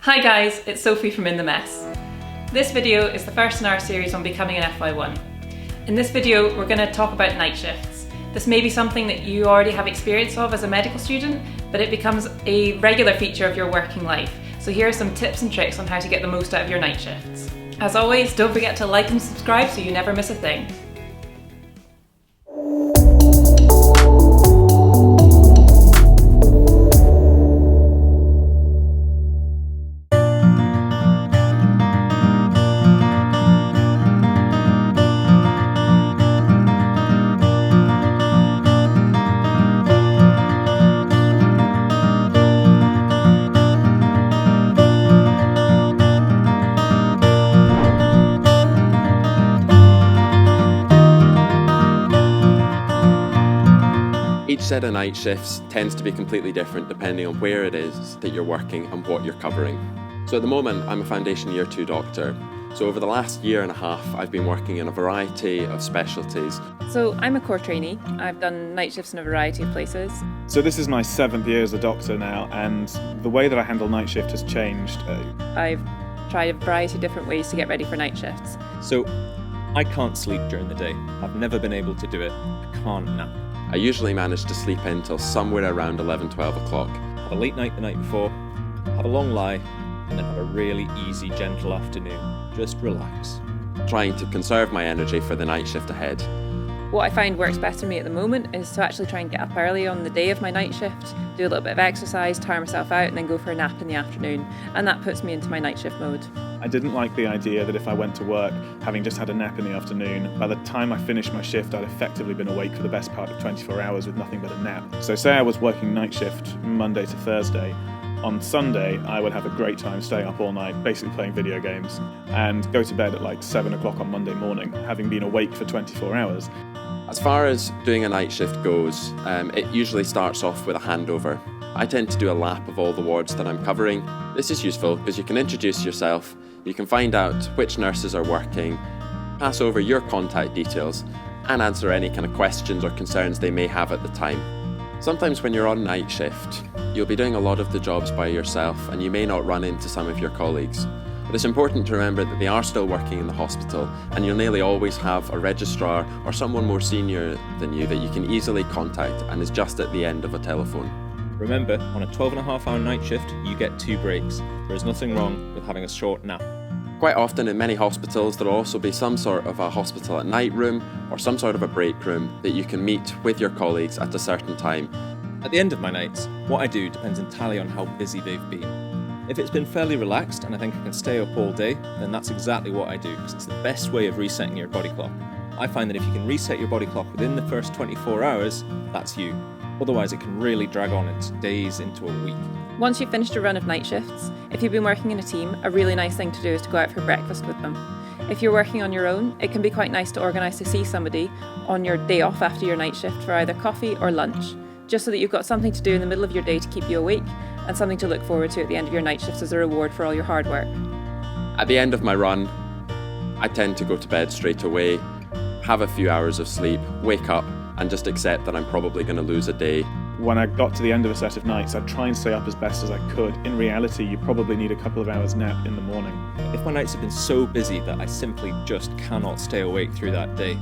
Hi guys, it's Sophie from In The Mess. This video is the first in our series on becoming an FY1. In this video, we're going to talk about night shifts. This may be something that you already have experience of as a medical student, but it becomes a regular feature of your working life. So here are some tips and tricks on how to get the most out of your night shifts. As always, don't forget to like and subscribe so you never miss a thing. Each set of night shifts tends to be completely different depending on where it is that you're working and what you're covering. So at the moment, I'm a Foundation Year 2 doctor. So over the last year and a half, I've been working in a variety of specialties. So I'm a core trainee. I've done night shifts in a variety of places. So this is my 7th year as a doctor now, and the way that I handle night shift has changed. I've tried a variety of different ways to get ready for night shifts. So I can't sleep during the day. I've never been able to do it. I can't nap. I usually manage to sleep in till somewhere around 11, 12 o'clock. Have a late night the night before, have a long lie, and then have a really easy, gentle afternoon. Just relax. Trying to conserve my energy for the night shift ahead. What I find works best for me at the moment is to actually try and get up early on the day of my night shift, do a little bit of exercise, tire myself out, and then go for a nap in the afternoon. And that puts me into my night shift mode. I didn't like the idea that if I went to work, having just had a nap in the afternoon, by the time I finished my shift, I'd effectively been awake for the best part of 24 hours with nothing but a nap. So say I was working night shift Monday to Thursday. On Sunday, I would have a great time staying up all night, basically playing video games, and go to bed at like 7 o'clock on Monday morning, having been awake for 24 hours. As far as doing a night shift goes, it usually starts off with a handover. I tend to do a lap of all the wards that I'm covering. This is useful because you can introduce yourself, you can find out which nurses are working, pass over your contact details, and answer any kind of questions or concerns they may have at the time. Sometimes when you're on night shift, you'll be doing a lot of the jobs by yourself and you may not run into some of your colleagues. But it's important to remember that they are still working in the hospital and you'll nearly always have a registrar or someone more senior than you that you can easily contact and is just at the end of a telephone. Remember, on a 12.5-hour night shift, you get 2 breaks. There is nothing wrong with having a short nap. Quite often in many hospitals there will also be some sort of a hospital at night room or some sort of a break room that you can meet with your colleagues at a certain time. At the end of my nights, what I do depends entirely on how busy they've been. If it's been fairly relaxed and I think I can stay up all day, then that's exactly what I do because it's the best way of resetting your body clock. I find that if you can reset your body clock within the first 24 hours, that's you. Otherwise it can really drag on into days, into a week. Once you've finished a run of night shifts, if you've been working in a team, a really nice thing to do is to go out for breakfast with them. If you're working on your own, it can be quite nice to organise to see somebody on your day off after your night shift for either coffee or lunch, just so that you've got something to do in the middle of your day to keep you awake and something to look forward to at the end of your night shifts as a reward for all your hard work. At the end of my run, I tend to go to bed straight away, have a few hours of sleep, wake up and just accept that I'm probably going to lose a day. When I got to the end of a set of nights, I'd try and stay up as best as I could. In reality, you probably need a couple of hours nap in the morning. If my nights have been so busy that I simply just cannot stay awake through that day,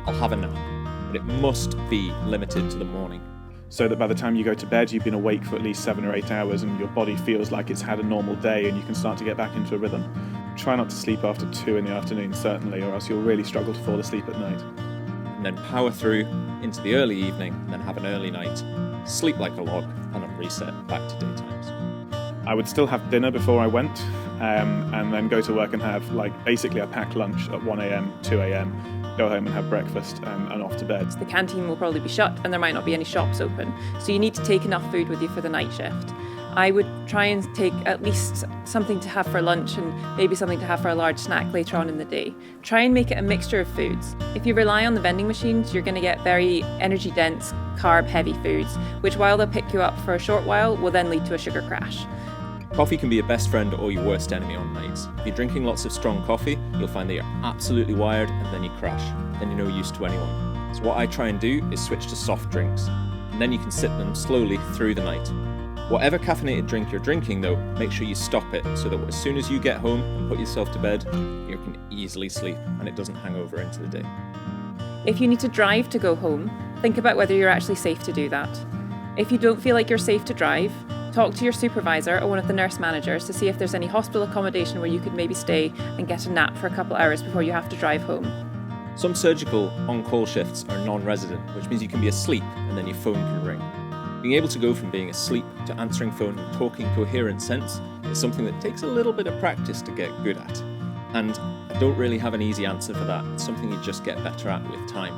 I'll have a nap, but it must be limited to the morning. So that by the time you go to bed, you've been awake for at least 7 or 8 hours and your body feels like it's had a normal day and you can start to get back into a rhythm. Try not to sleep after 2 in the afternoon, certainly, or else you'll really struggle to fall asleep at night. And then power through into the early evening and then have an early night, sleep like a log, and then reset back to daytimes. I would still have dinner before I went, and then go to work and have basically a packed lunch at 1 a.m, 2 a.m, go home and have breakfast and off to bed. The canteen will probably be shut and there might not be any shops open, so you need to take enough food with you for the night shift. I would try and take at least something to have for lunch and maybe something to have for a large snack later on in the day. Try and make it a mixture of foods. If you rely on the vending machines, you're going to get very energy-dense, carb-heavy foods, which while they'll pick you up for a short while, will then lead to a sugar crash. Coffee can be your best friend or your worst enemy on nights. If you're drinking lots of strong coffee, you'll find that you're absolutely wired and then you crash. Then you're no use to anyone. So what I try and do is switch to soft drinks, and then you can sip them slowly through the night. Whatever caffeinated drink you're drinking though, make sure you stop it so that as soon as you get home and put yourself to bed, you can easily sleep and it doesn't hang over into the day. If you need to drive to go home, think about whether you're actually safe to do that. If you don't feel like you're safe to drive, talk to your supervisor or one of the nurse managers to see if there's any hospital accommodation where you could maybe stay and get a nap for a couple hours before you have to drive home. Some surgical on-call shifts are non-resident, which means you can be asleep and then your phone can ring. Being able to go from being asleep to answering phone and talking coherent sense is something that takes a little bit of practice to get good at. And I don't really have an easy answer for that. It's something you just get better at with time.